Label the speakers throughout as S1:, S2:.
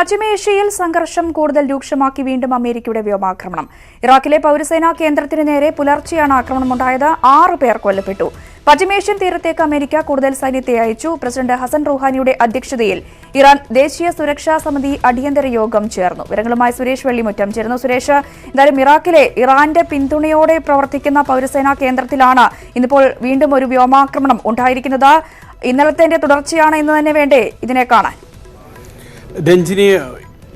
S1: പശ്ചിമേഷ്യയിൽ സംഘർഷം കൂടുതൽ രൂക്ഷമാക്കി വീണ്ടും അമേരിക്കയുടെ വ്യോമാക്രമണം. ഇറാഖിലെ പൗരസേനാ കേന്ദ്രത്തിന് നേരെ പുലർച്ചെയാണ് ആക്രമണമുണ്ടായത്. 6 പേർ കൊല്ലപ്പെട്ടു. പശ്ചിമേഷ്യൻ തീരത്തേക്ക് അമേരിക്ക കൂടുതൽ സൈന്യത്തെ അയച്ചു. പ്രസിഡന്റ് ഹസൻ റൂഹാനിയുടെ അധ്യക്ഷതയിൽ ഇറാൻ ദേശീയ സുരക്ഷാ സമിതി അടിയന്തര യോഗം ചേർന്നു. വിവരങ്ങളുമായി സുരേഷ് വെള്ളിമുറ്റം ചേർന്നു. സുരേഷ്, എന്തായാലും ഇറാഖിലെ ഇറാന്റെ പിന്തുണയോടെ പ്രവർത്തിക്കുന്ന പൗരസേനാ കേന്ദ്രത്തിലാണ് ഇന്നിപ്പോൾ വീണ്ടും ഒരു വ്യോമാക്രമണം ഉണ്ടായിരിക്കുന്നത്. ഇന്നലത്തെ തുടർച്ചയാണ് എന്ന് തന്നെ വേണ്ടേ ഇതിനെ കാണാൻ?
S2: രഞ്ജിനി,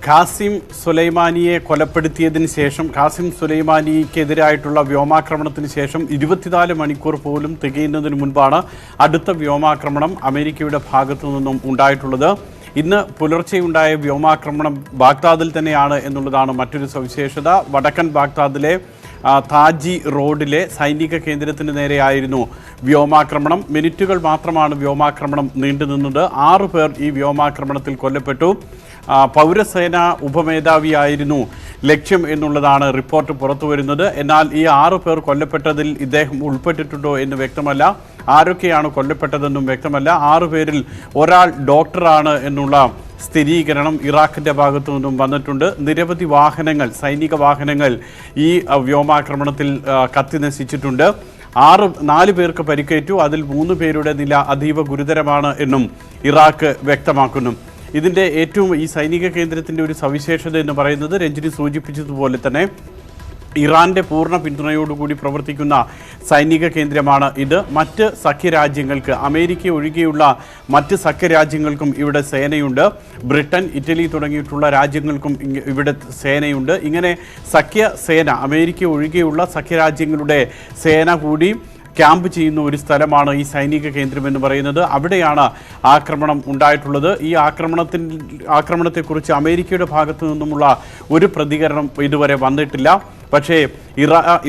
S2: ഖാസിം സുലൈമാനിയെ കൊലപ്പെടുത്തിയതിന് ശേഷം ഖാസിം സുലൈമാനിക്കെതിരായിട്ടുള്ള വ്യോമാക്രമണത്തിന് ശേഷം 24 മണിക്കൂർ പോലും തികയുന്നതിന് മുൻപാണ് അടുത്ത വ്യോമാക്രമണം അമേരിക്കയുടെ ഭാഗത്തു നിന്നും ഉണ്ടായിട്ടുള്ളത്. ഇന്ന് പുലർച്ചെയുണ്ടായ വ്യോമാക്രമണം ബാഗ്ദാദിൽ തന്നെയാണ് എന്നുള്ളതാണ് മറ്റൊരു സവിശേഷത. വടക്കൻ ബാഗ്ദാദിലെ താജി റോഡിലെ സൈനിക കേന്ദ്രത്തിന് നേരെയായിരുന്നു വ്യോമാക്രമണം. മിനിറ്റുകൾ മാത്രമാണ് വ്യോമാക്രമണം നീണ്ടുനിന്നത്. 6 പേർ ഈ വ്യോമാക്രമണത്തിൽ കൊല്ലപ്പെട്ടു. പൗരസേന ഉപമേധാവിയായിരുന്നു ലക്ഷ്യം എന്നുള്ളതാണ് റിപ്പോർട്ട് പുറത്തു വരുന്നത്. എന്നാൽ ഈ 6 പേർ കൊല്ലപ്പെട്ടതിൽ ഇദ്ദേഹം ഉൾപ്പെട്ടിട്ടുണ്ടോ എന്ന് വ്യക്തമല്ല. ആരൊക്കെയാണ് കൊല്ലപ്പെട്ടതെന്നും വ്യക്തമല്ല. 6 പേരിൽ ഒരാൾ ഡോക്ടറാണ് എന്നുള്ള സ്ഥിരീകരണം ഇറാഖിൻ്റെ ഭാഗത്തു നിന്നും വന്നിട്ടുണ്ട്. നിരവധി വാഹനങ്ങൾ, സൈനിക വാഹനങ്ങൾ ഈ വ്യോമാക്രമണത്തിൽ കത്തിനശിച്ചിട്ടുണ്ട്. 4 പേർക്ക് പരിക്കേറ്റു. അതിൽ 3 പേരുടെ നില അതീവ ഗുരുതരമാണ് എന്നും ഇറാഖ് വ്യക്തമാക്കുന്നു. ഇതിൻ്റെ ഏറ്റവും ഈ സൈനിക കേന്ദ്രത്തിൻ്റെ ഒരു സവിശേഷത എന്ന് പറയുന്നത് രഞ്ജിനി സൂചിപ്പിച്ചതുപോലെ തന്നെ ഇറാന്റെ പൂർണ്ണ പിന്തുണയോടുകൂടി പ്രവർത്തിക്കുന്ന സൈനിക കേന്ദ്രമാണ് ഇത്. മറ്റ് സഖ്യരാജ്യങ്ങൾക്ക്, അമേരിക്ക ഒഴികെയുള്ള മറ്റ് സഖ്യരാജ്യങ്ങൾക്കും ഇവിടെ സേനയുണ്ട്. ബ്രിട്ടൻ, ഇറ്റലി തുടങ്ങിയിട്ടുള്ള രാജ്യങ്ങൾക്കും ഇവിടെ സേനയുണ്ട്. ഇങ്ങനെ സഖ്യസേന, അമേരിക്ക ഒഴികെയുള്ള സഖ്യരാജ്യങ്ങളുടെ സേന കൂടി ക്യാമ്പ് ചെയ്യുന്ന ഒരു സ്ഥലമാണ് ഈ സൈനിക കേന്ദ്രം എന്ന് പറയുന്നത്. അവിടെയാണ് ആക്രമണം ഉണ്ടായിട്ടുള്ളത്. ഈ ആക്രമണത്തെക്കുറിച്ച് അമേരിക്കയുടെ ഭാഗത്തു നിന്നുമുള്ള ഒരു പ്രതികരണം ഇതുവരെ വന്നിട്ടില്ല. പക്ഷേ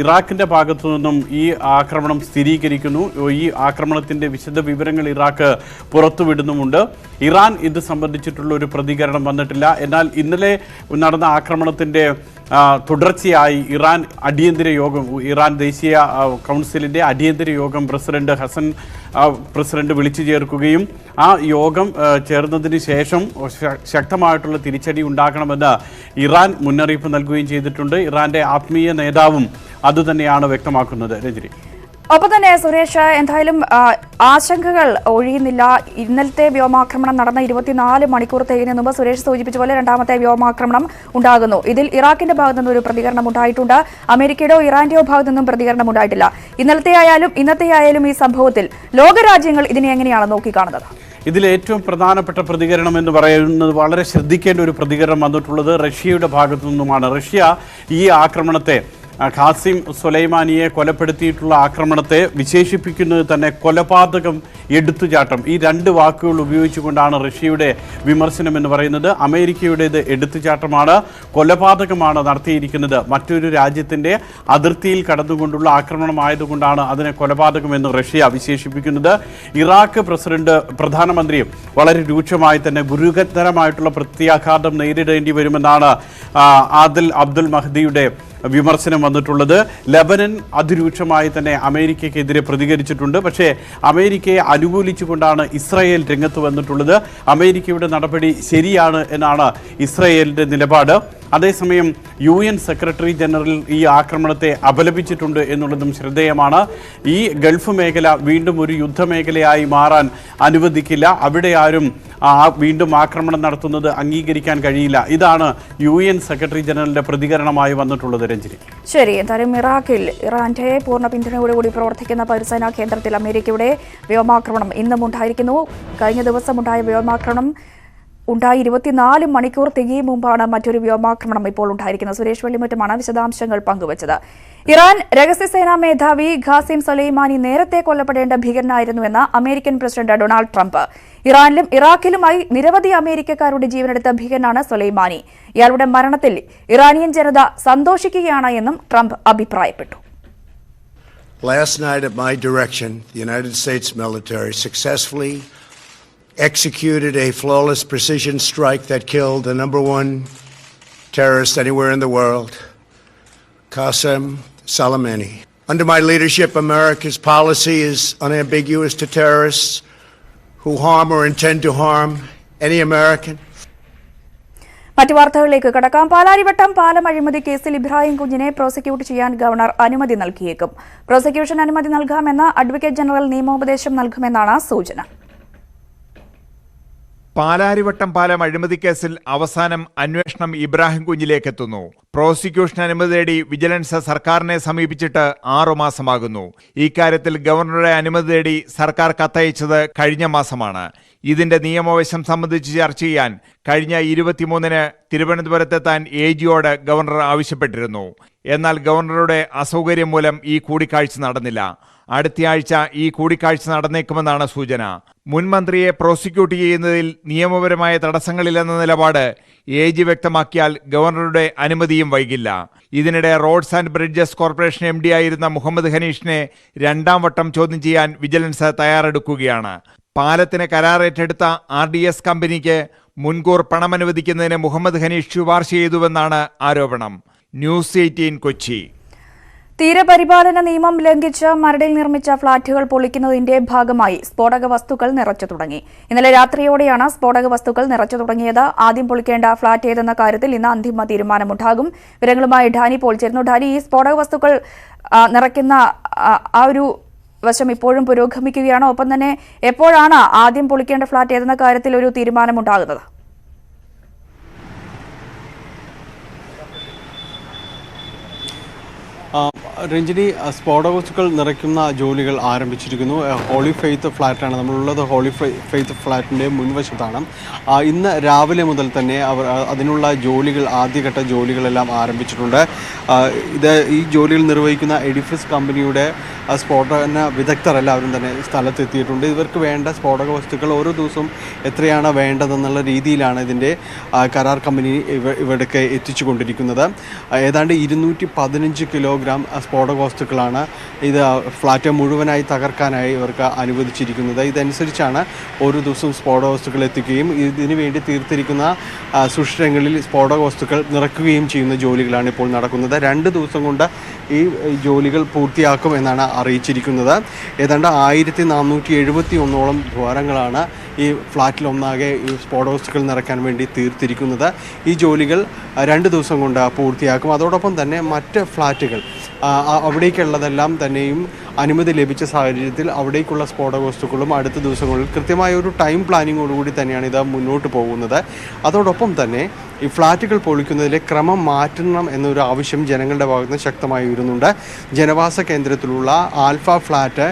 S2: ഇറാഖിൻ്റെ ഭാഗത്തു നിന്നും ഈ ആക്രമണം സ്ഥിരീകരിക്കുന്നു. ഈ ആക്രമണത്തിൻ്റെ വിശദ വിവരങ്ങൾ ഇറാഖ് പുറത്തുവിടുന്നുമുണ്ട്. ഇറാൻ ഇത് സംബന്ധിച്ചിട്ടുള്ള ഒരു പ്രതികരണം വന്നിട്ടില്ല. എന്നാൽ ഇന്നലെ നടന്ന ആക്രമണത്തിൻ്റെ തുടർച്ചയായി ഇറാൻ ദേശീയ കൗൺസിലിൻ്റെ അടിയന്തര യോഗം പ്രസിഡന്റ് വിളിച്ചു ചേർക്കുകയും ആ യോഗം ചേർന്നതിന് ശേഷം ശക്തമായിട്ടുള്ള തിരിച്ചടി ഉണ്ടാകണമെന്ന് ഇറാൻ മുന്നറിയിപ്പ് നൽകുകയും ചെയ്തിട്ടുണ്ട്. ഇറാന്റെ ആത്മീയ നേതാവും അതുതന്നെയാണ് വ്യക്തമാക്കുന്നത്. രഞ്ജിനി,
S1: ഒപ്പം തന്നെ സുരേഷ്, എന്തായാലും ആശങ്കകൾ ഒഴിയുന്നില്ല. ഇന്നലത്തെ വ്യോമാക്രമണം നടന്ന 24 മണിക്കൂർ തികയുന്നതിന് മുമ്പ് സുരേഷ് സൂചിപ്പിച്ച പോലെ രണ്ടാമത്തെ വ്യോമാക്രമണം ഉണ്ടാകുന്നു. ഇതിൽ ഇറാഖിന്റെ ഭാഗത്തു നിന്നും ഒരു പ്രതികരണം ഉണ്ടായിട്ടുണ്ട്. അമേരിക്കയുടെയോ ഇറാന്റെയോ ഭാഗത്തു നിന്നും പ്രതികരണം ഉണ്ടായിട്ടില്ല. ഇന്നത്തെയായാലും ഈ സംഭവത്തിൽ ലോകരാജ്യങ്ങൾ ഇതിനെ എങ്ങനെയാണ് നോക്കിക്കാണുന്നത്?
S2: ഇതിൽ ഏറ്റവും പ്രധാനപ്പെട്ട പ്രതികരണം എന്ന് പറയുന്നത്, വളരെ ശ്രദ്ധിക്കേണ്ട ഒരു പ്രതികരണം വന്നിട്ടുള്ളത് റഷ്യയുടെ ഭാഗത്തു നിന്നുമാണ്. റഷ്യ ഈ ആക്രമണത്തെ, ഖാസിം സുലൈമാനിയെ കൊലപ്പെടുത്തിയിട്ടുള്ള ആക്രമണത്തെ വിശേഷിപ്പിക്കുന്നത് തന്നെ കൊലപാതകം, എടുത്തുചാട്ടം. ഈ 2 വാക്കുകൾ ഉപയോഗിച്ചുകൊണ്ടാണ് റഷ്യയുടെ വിമർശനം എന്ന് പറയുന്നത്. അമേരിക്കയുടേത് എടുത്തുചാട്ടമാണ്, കൊലപാതകമാണ് നടത്തിയിരിക്കുന്നത്. മറ്റൊരു രാജ്യത്തിൻ്റെ അതിർത്തിയിൽ കടന്നുകൊണ്ടുള്ള ആക്രമണമായതുകൊണ്ടാണ് അതിനെ കൊലപാതകമെന്ന് റഷ്യ വിശേഷിപ്പിക്കുന്നത്. ഇറാഖ് പ്രധാനമന്ത്രി വളരെ രൂക്ഷമായി തന്നെ ഗുരുതരമായിട്ടുള്ള പ്രത്യാഘാതം നേരിടേണ്ടി വരുമെന്നാണ് ആദിൽ അബ്ദുൽ മഹ്ദിയുടെ വിമർശനം വന്നിട്ടുള്ളത്. ലെബനൻ അതിരൂക്ഷമായി തന്നെ അമേരിക്കയ്ക്കെതിരെ പ്രതികരിച്ചിട്ടുണ്ട്. പക്ഷേ അമേരിക്കയെ അനുകൂലിച്ചുകൊണ്ടാണ് ഇസ്രായേൽ രംഗത്ത് വന്നിട്ടുള്ളത്. അമേരിക്കയുടെ നടപടി ശരിയാണ് എന്നാണ് ഇസ്രായേലിൻ്റെ നിലപാട്. അതേസമയം UN സെക്രട്ടറി ജനറൽ ഈ ആക്രമണത്തെ അപലപിച്ചിട്ടുണ്ട് എന്നുള്ളതും ശ്രദ്ധേയമാണ്. ഈ ഗൾഫ് മേഖല വീണ്ടും ഒരു യുദ്ധമേഖലയായി മാറാൻ അനുവദിക്കില്ല. അവിടെ ആരും വീണ്ടും ആക്രമണം നടത്തുന്നത് അംഗീകരിക്കാൻ കഴിയില്ല. ഇതാണ് UN സെക്രട്ടറി ജനറലിന്റെ പ്രതികരണമായി വന്നിട്ടുള്ളത്. രഞ്ജിനി,
S1: ശരി. എന്തായാലും ഇറാന്റെ പൂർണ്ണ പിന്തുണയോടുകൂടി പ്രവർത്തിക്കുന്ന പൗരസേനാ കേന്ദ്രത്തിൽ അമേരിക്കയുടെ വ്യോമാക്രമണം ഇന്നും ഉണ്ടായിരിക്കുന്നു. കഴിഞ്ഞ ദിവസമുണ്ടായ വ്യോമാക്രമണം 24 മണിക്കൂർ തികയും മുമ്പാണ് മറ്റൊരു വ്യോമാക്രമണം ഇപ്പോൾ ഉണ്ടായിരിക്കുന്നത്. സുരേഷ് വെള്ളിമുറ്റമാണ് വിശദാംശങ്ങൾ പങ്കുവച്ചത്. ഇറാൻ രഹസ്യസേനാ മേധാവി ഖാസിം സുലൈമാനി നേരത്തെ കൊല്ലപ്പെടേണ്ട ഭീകരനായിരുന്നുവെന്ന് അമേരിക്കൻ പ്രസിഡന്റ് ഡൊണാൾഡ് ട്രംപ്. ഇറാനിലും ഇറാഖിലുമായി നിരവധി അമേരിക്കക്കാരുടെ ജീവനെടുത്ത ഭീകരനാണ് സുലൈമാനി. ഇയാളുടെ മരണത്തിൽ ഇറാനിയൻ ജനത സന്തോഷിക്കുകയാണ് എന്നും ട്രംപ് അഭിപ്രായപ്പെട്ടു.
S3: Last night at my direction, the United States military successfully executed a flawless precision strike that killed the #1 terrorist anywhere in the world, Qasem Soleimani. Under my leadership, America's policy is unambiguous to terrorists who harm or intend to harm any American.
S1: മറ്റു വാർത്തകളിലേക്ക് കടക്കാം. പാലാരിവട്ടം പാലം അഴിമതി കേസിൽ ഇബ്രാഹിം കുഞ്ഞിനെ prosecute ചെയ്യാൻ governor അനുമതി നൽകിയേക്കും. Prosecution അനുമതി നൽകാമെന്ന് അഡ്വക്കേറ്റ് ജനറൽ നിയമോപദേശം നൽകുമെന്നാണ് സൂചന.
S4: പാലാരിവട്ടം പാലം അഴിമതി കേസിൽ അവസാനം അന്വേഷണം ഇബ്രാഹിം കുഞ്ഞിലേക്കെത്തുന്നു. പ്രോസിക്യൂഷൻ അനുമതി തേടി വിജിലൻസ് സർക്കാരിനെ സമീപിച്ചിട്ട് 6 മാസമാകുന്നു. ഇക്കാര്യത്തിൽ ഗവർണറുടെ അനുമതി തേടി സർക്കാർ കത്തയച്ചത് കഴിഞ്ഞ മാസമാണ്. ഇതിന്റെ നിയമവശം സംബന്ധിച്ച് ചർച്ച ചെയ്യാൻ കഴിഞ്ഞ 23-ന് തിരുവനന്തപുരത്തെത്താൻ AGയോട് ഗവർണർ ആവശ്യപ്പെട്ടിരുന്നു. എന്നാൽ ഗവർണറുടെ അസൗകര്യം മൂലം ഈ കൂടിക്കാഴ്ച നടന്നില്ല. അടുത്തയാഴ്ച ഈ കൂടിക്കാഴ്ച നടന്നേക്കുമെന്നാണ് സൂചന. മുൻ മന്ത്രിയെ പ്രോസിക്യൂട്ട് ചെയ്യുന്നതിൽ നിയമപരമായ തടസ്സങ്ങളില്ലെന്ന നിലപാട് AG വ്യക്തമാക്കിയാൽ ഗവർണറുടെ അനുമതിയും വൈകില്ല. ഇതിനിടെ roads and bridges corporation MD ആയിരുന്ന മുഹമ്മദ് ഹനീഷിനെ 2ാം വട്ടം ചോദ്യം ചെയ്യാൻ വിജിലൻസ് തയ്യാറെടുക്കുകയാണ്. പാലത്തിന് കരാർ ഏറ്റെടുത്ത RDS കമ്പനിക്ക് മുൻകൂർ പണം അനുവദിക്കുന്നതിന് മുഹമ്മദ് ഹനീഷ് ശുപാർശ ചെയ്തുവെന്നാണ് ആരോപണം. ന്യൂസ് 18 കൊച്ചി.
S1: തീരപരിപാലന നിയമം ലംഘിച്ച് മരടിൽ നിർമ്മിച്ച ഫ്ളാറ്റുകൾ പൊളിക്കുന്നതിന്റെ ഭാഗമായി സ്ഫോടക വസ്തുക്കൾ നിറച്ചു തുടങ്ങി. ഇന്നലെ രാത്രിയോടെയാണ് സ്ഫോടക വസ്തുക്കൾ നിറച്ചു തുടങ്ങിയത്. ആദ്യം പൊളിക്കേണ്ട ഫ്ളാറ്റ് ഏതെന്ന കാര്യത്തിൽ ഇന്ന് അന്തിമ തീരുമാനമുണ്ടാകും. വിവരങ്ങളുമായി ഡാനി പോൾ ചേരുന്നു. ഡാനി, ഈ സ്ഫോടക വസ്തുക്കൾ നിറയ്ക്കുന്ന ആ ഒരു വശം ഇപ്പോഴും പുരോഗമിക്കുകയാണോ? ഒപ്പം തന്നെ എപ്പോഴാണ് ആദ്യം പൊളിക്കേണ്ട ഫ്ളാറ്റ് ഏതെന്ന കാര്യത്തിൽ ഒരു തീരുമാനമുണ്ടാകുന്നത്?
S2: രഞ്ജിനി, സ്ഫോടക വസ്തുക്കൾ നിറയ്ക്കുന്ന ജോലികൾ ആരംഭിച്ചിരിക്കുന്നു. ഹോളി ഫെയ്ത്ത് ഫ്ലാറ്റാണ് നമ്മളുള്ളത്. ഹോളി ഫെയ്ത്ത് ഫ്ലാറ്റിൻ്റെ മുൻവശത്താണ്. ഇന്ന് രാവിലെ മുതൽ തന്നെ അവർ അതിനുള്ള ജോലികൾ, ആദ്യഘട്ട ജോലികളെല്ലാം ആരംഭിച്ചിട്ടുണ്ട്. ഈ ജോലികൾ നിർവഹിക്കുന്ന എഡിഫിസ് കമ്പനിയുടെ സ്ഫോടന വിദഗ്ധരെല്ലാവരും തന്നെ സ്ഥലത്തെത്തിയിട്ടുണ്ട്. ഇവർക്ക് വേണ്ട സ്ഫോടക വസ്തുക്കൾ ഓരോ ദിവസവും എത്രയാണ് വേണ്ടതെന്നുള്ള രീതിയിലാണ് ഇതിൻ്റെ കരാർ കമ്പനി ഇവിടേക്ക് എത്തിച്ചുകൊണ്ടിരിക്കുന്നത്. ഏതാണ്ട് 215 കിലോഗ്രാം സ്ഫോടക വസ്തുക്കളാണ് ഇത് ഫ്ലാറ്റ് മുഴുവനായി തകർക്കാനായി ഇവർക്ക് അനുവദിച്ചിരിക്കുന്നത്. ഇതനുസരിച്ചാണ് ഓരോ ദിവസവും സ്ഫോടക വസ്തുക്കൾ എത്തിക്കുകയും ഇതിനു വേണ്ടി തീർത്തിരിക്കുന്ന സുഷിരങ്ങളിൽ സ്ഫോടക വസ്തുക്കൾ നിറയ്ക്കുകയും ചെയ്യുന്ന ജോലികളാണ് ഇപ്പോൾ നടക്കുന്നത്. 2 ദിവസം കൊണ്ട് ഈ ജോലികൾ പൂർത്തിയാക്കും എന്നാണ് അറിയിച്ചിരിക്കുന്നത്. ഏതാണ്ട് 1471 ദ്വാരങ്ങളാണ് ഈ ഫ്ലാറ്റിലൊന്നാകെ ഈ സ്ഫോടക വസ്തുക്കൾ നിറയ്ക്കാൻ വേണ്ടി തീർത്തിരിക്കുന്നത്. ഈ ജോലികൾ 2 ദിവസം കൊണ്ട് പൂർത്തിയാക്കും. അതോടൊപ്പം തന്നെ മറ്റ് ഫ്ലാറ്റുകൾ അവിടേക്കുള്ളതെല്ലാം തന്നെയും അനുമതി ലഭിച്ച സാഹചര്യത്തിൽ അവിടേക്കുള്ള സ്ഫോടക വസ്തുക്കളും അടുത്ത ദിവസങ്ങളിൽ കൃത്യമായ ഒരു ടൈം പ്ലാനിങ്ങോടുകൂടി തന്നെയാണ് ഇത് മുന്നോട്ട് പോകുന്നത്. അതോടൊപ്പം തന്നെ ഈ ഫ്ലാറ്റുകൾ പൊളിക്കുന്നതിലെ ക്രമം മാറ്റണം എന്നൊരു ആവശ്യം ജനങ്ങളുടെ ഭാഗത്ത് നിന്ന് ശക്തമായി വരുന്നുണ്ട്. ജനവാസ കേന്ദ്രത്തിലുള്ള ആൽഫ ഫ്ലാറ്റ്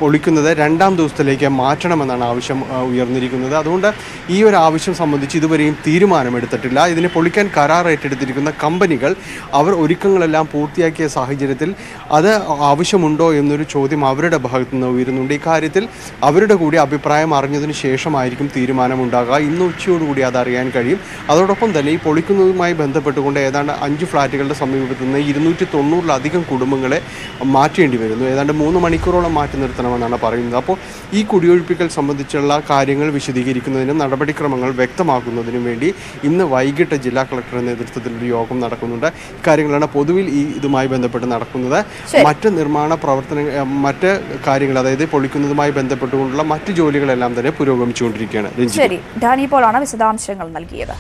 S2: പൊളിക്കുന്നത് 2ാം ദിവസത്തിലേക്ക് മാറ്റണമെന്നാണ് ആവശ്യം ഉയർന്നിരിക്കുന്നത്. അതുകൊണ്ട് ഈ ഒരു ആവശ്യം സംബന്ധിച്ച് ഇതുവരെയും തീരുമാനമെടുത്തിട്ടില്ല. ഇതിനെ പൊളിക്കാൻ കരാർ ഏറ്റെടുത്തിരിക്കുന്ന കമ്പനികൾ അവർ ഒരുക്കങ്ങളെല്ലാം പൂർത്തിയാക്കിയ സാഹചര്യത്തിൽ അത് ആവശ്യമുണ്ടോ എന്നൊരു ചോദ്യം അവരുടെ ഭാഗത്തു നിന്ന് ഉയരുന്നുണ്ട്. ഇക്കാര്യത്തിൽ അവരുടെ കൂടി അഭിപ്രായം അറിഞ്ഞതിന് ശേഷമായിരിക്കും തീരുമാനമുണ്ടാകുക. ഇന്ന് ഉച്ചയോടുകൂടി അതറിയാൻ കഴിയും. അതോടൊപ്പം തന്നെ ഈ പൊളിക്കുന്നതുമായി ബന്ധപ്പെട്ടുകൊണ്ട് ഏതാണ്ട് 5 ഫ്ലാറ്റുകളുടെ സമീപത്ത് നിന്ന് 290-ലധികം കുടുംബങ്ങളെ മാറ്റേണ്ടി വരുന്നു. ഏതാണ്ട് 3 മണിക്കൂറോളം മാറ്റി നിർത്തണമെന്നാണ് പറയുന്നത്. അപ്പോൾ ഈ കുടിയൊഴിപ്പിക്കൽ സംബന്ധിച്ചുള്ള കാര്യങ്ങൾ വിശദീകരിക്കുന്നതിനും നടപടിക്രമങ്ങൾ വ്യക്തമാക്കുന്നതിനും വേണ്ടി ഇന്ന് വൈകിട്ട് ജില്ലാ കളക്ടറുടെ നേതൃത്വത്തിൽ ഒരു യോഗം നടക്കുന്നുണ്ട്. ഇക്കാര്യങ്ങളാണ് പൊതുവിൽ ഇതുമായി ബന്ധപ്പെട്ട് നടക്കുന്നത്. മറ്റ് നിർമ്മാണ മറ്റ് കാര്യങ്ങൾ, അതായത് പൊളിക്കുന്നതുമായി ബന്ധപ്പെട്ടുകൊണ്ടുള്ള മറ്റ് ജോലികളെല്ലാം തന്നെ പുരോഗമിച്ചുകൊണ്ടിരിക്കുകയാണ്.
S1: ശരി, ഡാനി പോളാണ് വിശദാംശങ്ങൾ നൽകിയത്.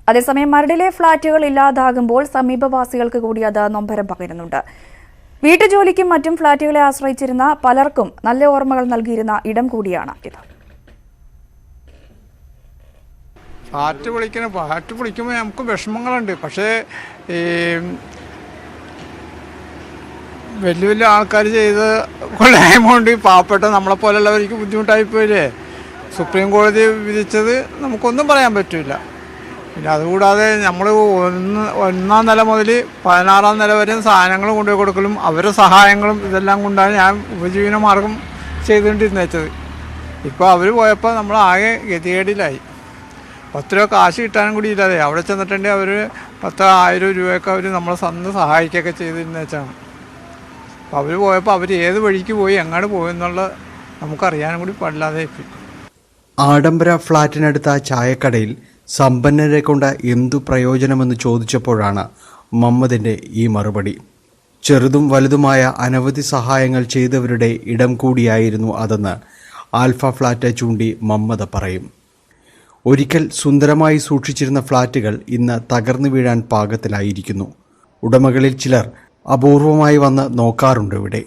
S1: അതേസമയം മരടിലെ ഫ്ളാറ്റുകൾ ഇല്ലാതാകുമ്പോൾ സമീപവാസികൾക്ക് കൂടി അത് നൊമ്പരം പകരുന്നുണ്ട്. വീട്ടുജോലിക്കും മറ്റും ഫ്ളാറ്റുകളെ ആശ്രയിച്ചിരുന്ന പലർക്കും നല്ല ഓർമ്മകൾ നൽകിയിരുന്ന ഇടം കൂടിയാണ് ഇത്.
S5: ഫ്ലാറ്റ് പൊളിക്കുമ്പോൾ നമുക്ക് വിഷമങ്ങളുണ്ട്. പക്ഷേ ഈ വലിയ വലിയ ആൾക്കാർ ചെയ്ത് കൊള്ളായ്മ പാവപ്പെട്ട നമ്മളെപ്പോലുള്ളവർക്ക് ബുദ്ധിമുട്ടായിപ്പോയില്ലേ. സുപ്രീം കോടതി വിധിച്ചത് നമുക്കൊന്നും പറയാൻ പറ്റില്ല. പിന്നെ അതുകൂടാതെ നമ്മൾ 1ാം നില മുതൽ 16ാം നില വരെ സാധനങ്ങൾ കൊണ്ടുപോയി കൊടുക്കലും അവരുടെ സഹായങ്ങളും ഇതെല്ലാം കൊണ്ടാണ് ഞാൻ ഉപജീവന മാർഗം ചെയ്തുകൊണ്ടിരുന്നത്. ഇപ്പോൾ അവർ പോയപ്പോൾ നമ്മൾ ആകെ ഗതികേടിലായി. 10 രൂപ കാശ് കിട്ടാനും കൂടി ഇല്ലാതെ അവിടെ ചെന്നിട്ടുണ്ടെങ്കിൽ അവർ 10,000 രൂപയൊക്കെ അവർ നമ്മളെ സ്വന്തം സഹായിക്കുകയൊക്കെ ചെയ്തിരുന്നേച്ചാണ്. അപ്പോൾ അവർ പോയപ്പോൾ അവർ ഏത് വഴിക്ക് പോയി എങ്ങോട്ട് പോയെന്നുള്ള നമുക്കറിയാനും കൂടി പാടില്ലാതെ.
S2: ആഡംബര ഫ്ലാറ്റിനടുത്ത ചായക്കടയിൽ സമ്പന്നരെ കൊണ്ട് എന്തു പ്രയോജനമെന്ന് ചോദിച്ചപ്പോഴാണ് മമ്മദിൻ്റെ ഈ മറുപടി. ചെറുതും വലുതുമായ അനവധി സഹായങ്ങൾ ചെയ്തവരുടെ ഇടം കൂടിയായിരുന്നു അതെന്ന് ആൽഫ ഫ്ലാറ്റ് ചൂണ്ടി മമ്മദ് പറയും.
S6: ഒരിക്കൽ സുന്ദരമായി സൂക്ഷിച്ചിരുന്ന ഫ്ളാറ്റുകൾ ഇന്ന് തകർന്നു വീഴാൻ പാകത്തിലായിരിക്കുന്നു. ഉടമകളിൽ ചിലർ അപൂർവമായി വന്ന് നോക്കാറുണ്ട് ഇവിടെ.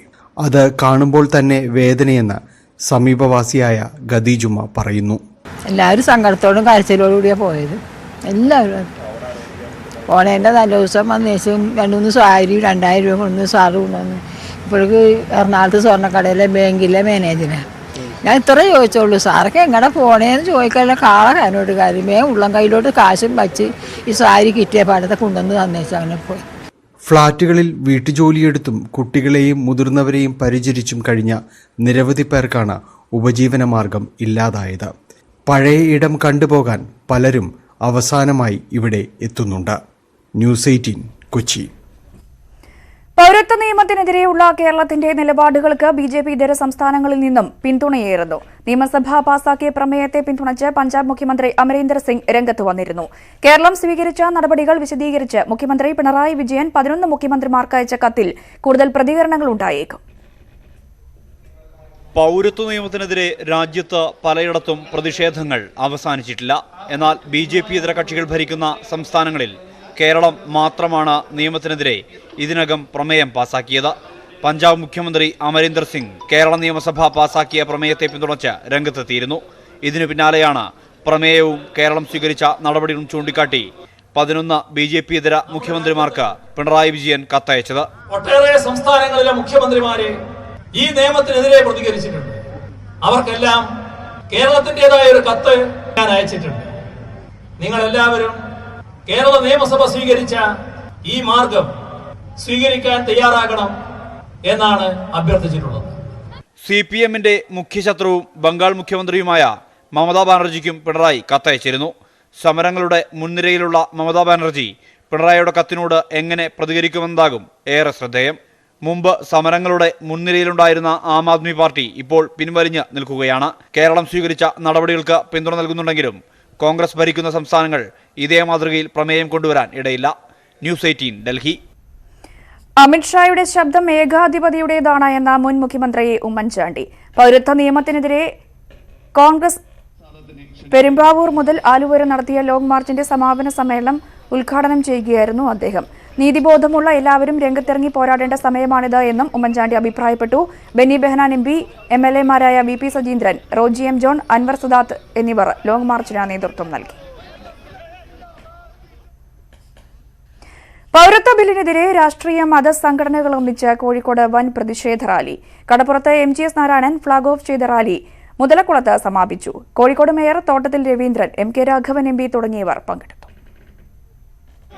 S6: അത് കാണുമ്പോൾ തന്നെ വേദനയെന്ന് സമീപവാസിയായ ഖദീജുമ്മ പറയുന്നു.
S7: എല്ലാവരും സങ്കടത്തോടും കരച്ചിലോടും കൂടിയാണ് പോയത്. എല്ലാവരും പോണേൻ്റെ നല്ല ദിവസം വന്നേശം 2-3 സാരി 2000 രൂപ കൊണ്ടുവന്ന് സാറ് കൊണ്ടുവന്ന് ഇപ്പോഴേക്ക് എറണാകുളത്ത് സ്വർണ്ണക്കടയിലെ ബാങ്കിലെ മാനേജരാണ്. ഞാൻ ഇത്ര ചോദിച്ചോളൂ, സാറൊക്കെ എങ്ങനെ പോണേന്ന് ചോദിക്കാനുള്ള കാളകാരനോട് കാര്യമേ ഉള്ളം കയ്യിലോട്ട് കാശും വച്ച് ഈ സാരി കിട്ടിയ പാടത്തെ കൊണ്ടുവന്ന് തന്നേച്ചു അങ്ങനെ പോയി.
S6: ഫ്ളാറ്റുകളിൽ വീട്ടുജോലിയെടുത്തും കുട്ടികളെയും മുതിർന്നവരെയും പരിചരിച്ചും കഴിഞ്ഞ നിരവധി പേർക്കാണ് ഉപജീവനമാർഗം ഇല്ലാതായത്. പഴയ ഇടം കണ്ടുപോകാൻ പലരും അവസാനമായി ഇവിടെ എത്തുന്നുണ്ട്. ന്യൂസ് 18 കൊച്ചി.
S1: പൗരത്വ നിയമത്തിനെതിരെയുള്ള കേരളത്തിന്റെ നിലപാടുകൾക്ക് BJP ഇതര സംസ്ഥാനങ്ങളിൽ നിന്നും പിന്തുണയേറുന്നു. നിയമസഭ പാസാക്കിയ പ്രമേയത്തെ പിന്തുണച്ച് പഞ്ചാബ് മുഖ്യമന്ത്രി അമരീന്ദർ സിംഗ് രംഗത്ത് വന്നിരുന്നു. കേരളം സ്വീകരിച്ച നടപടികൾ വിശദീകരിച്ച് മുഖ്യമന്ത്രി പിണറായി വിജയൻ 11 മുഖ്യമന്ത്രിമാർക്ക് അയച്ച കത്തിൽ കൂടുതൽ പ്രതികരണങ്ങൾ ഉണ്ടായേക്കും.
S8: പൗരത്വ നിയമത്തിനെതിരെ രാജ്യത്ത് പലയിടത്തും പ്രതിഷേധങ്ങൾ അവസാനിച്ചിട്ടില്ല. എന്നാൽ BJP ഇതര കക്ഷികൾ ഭരിക്കുന്ന സംസ്ഥാനങ്ങളിൽ കേരളം മാത്രമാണ് നിയമത്തിനെതിരെ ഇതിനകം പ്രമേയം പാസാക്കിയത്. പഞ്ചാബ് മുഖ്യമന്ത്രി അമരീന്ദർ സിംഗ് കേരള നിയമസഭ പാസാക്കിയ പ്രമേയത്തെ പിന്തുണച്ച് രംഗത്തെത്തിയിരുന്നു. ഇതിനു പിന്നാലെയാണ് പ്രമേയവും കേരളം സ്വീകരിച്ച നടപടികളും ചൂണ്ടിക്കാട്ടി 11 BJP ഇതര മുഖ്യമന്ത്രിമാർക്ക് പിണറായി വിജയൻ കത്തയച്ചത്.
S9: ഒട്ടേറെ സംസ്ഥാനങ്ങളിലെ മുഖ്യമന്ത്രിമാരെ ഈ നിയമത്തിനെതിരെ പ്രതികരിച്ചിട്ടുണ്ട്. അവർക്കെല്ലാം കേരളത്തിൻ്റെതായ ഒരു കത്ത് ഞാൻ അയച്ചിട്ടുണ്ട്. നിങ്ങളെല്ലാവരും കേരള നിയമസഭ സ്വീകരിച്ച ഈ മാർഗം സ്വീകരിക്കാൻ തയ്യാറാകണം എന്നാണ് അഭ്യർത്ഥിച്ചിട്ടുള്ളത്.
S8: CPMന്റെ മുഖ്യശത്രുവും ബംഗാൾ മുഖ്യമന്ത്രിയുമായ മമതാ ബാനർജിക്കും പിണറായി കത്തയച്ചിരുന്നു. സമരങ്ങളുടെ മുൻനിരയിലുള്ള മമതാ ബാനർജി പിണറായിയുടെ കത്തിനോട് എങ്ങനെ പ്രതികരിക്കുമെന്നതാകും ഏറെ ശ്രദ്ധേയം. മുമ്പ് സമരങ്ങളുടെ മുൻനിരയിലുണ്ടായിരുന്ന ആം ആദ്മി പാർട്ടി ഇപ്പോൾ പിൻവലിഞ്ഞ് നിൽക്കുകയാണ്. കേരളം സ്വീകരിച്ച നടപടികൾക്ക് പിന്തുണ നൽകുന്നുണ്ടെങ്കിലും കോൺഗ്രസ് ഭരിക്കുന്ന സംസ്ഥാനങ്ങൾ ഇതേ മാതൃകയിൽ പ്രമേയം കൊണ്ടുവരാൻ ഇടയില്ല. ന്യൂസ് 18 ഡൽഹി.
S1: അമിത്ഷായുടെ ശബ്ദം ഏകാധിപതിയുടേതാണ് എന്ന മുൻ മുഖ്യമന്ത്രി ഉമ്മൻചാണ്ടി. പൗരത്വ നിയമത്തിനെതിരെ കോൺഗ്രസ് പെരുമ്പാവൂർ മുതൽ ആലുവ വരെ നടത്തിയ ലോങ് മാർച്ചിന്റെ സമാപന സമ്മേളനം ഉദ്ഘാടനം ചെയ്യുകയായിരുന്നു അദ്ദേഹം. നീതിബോധമുള്ള എല്ലാവരും രംഗത്തിറങ്ങി പോരാടേണ്ട സമയമാണിത് എന്നും ഉമ്മൻചാണ്ടി അഭിപ്രായപ്പെട്ടു. ബെന്നി ബെഹനാൻ MP, MLA-മാരായ VP Sajeendran, Roji M. John, Anwar Sadath എന്നിവർ ലോങ് മാർച്ചിന് നേതൃത്വം നൽകി. പൗരത്വ ബില്ലിനെതിരെ രാഷ്ട്രീയ മത സംഘടനകൾ ഒന്നിച്ച് കോഴിക്കോട് വൻ പ്രതിഷേധ റാലി. കടപ്പുറത്ത് MGS നാരായണൻ ഫ്ളാഗ് ഓഫ് ചെയ്ത റാലി മുതലക്കുളത്ത് സമാപിച്ചു. Kozhikode mayor Thottathil Raveendran, MK Raghavan MP തുടങ്ങിയവർ പങ്കെടുത്തു.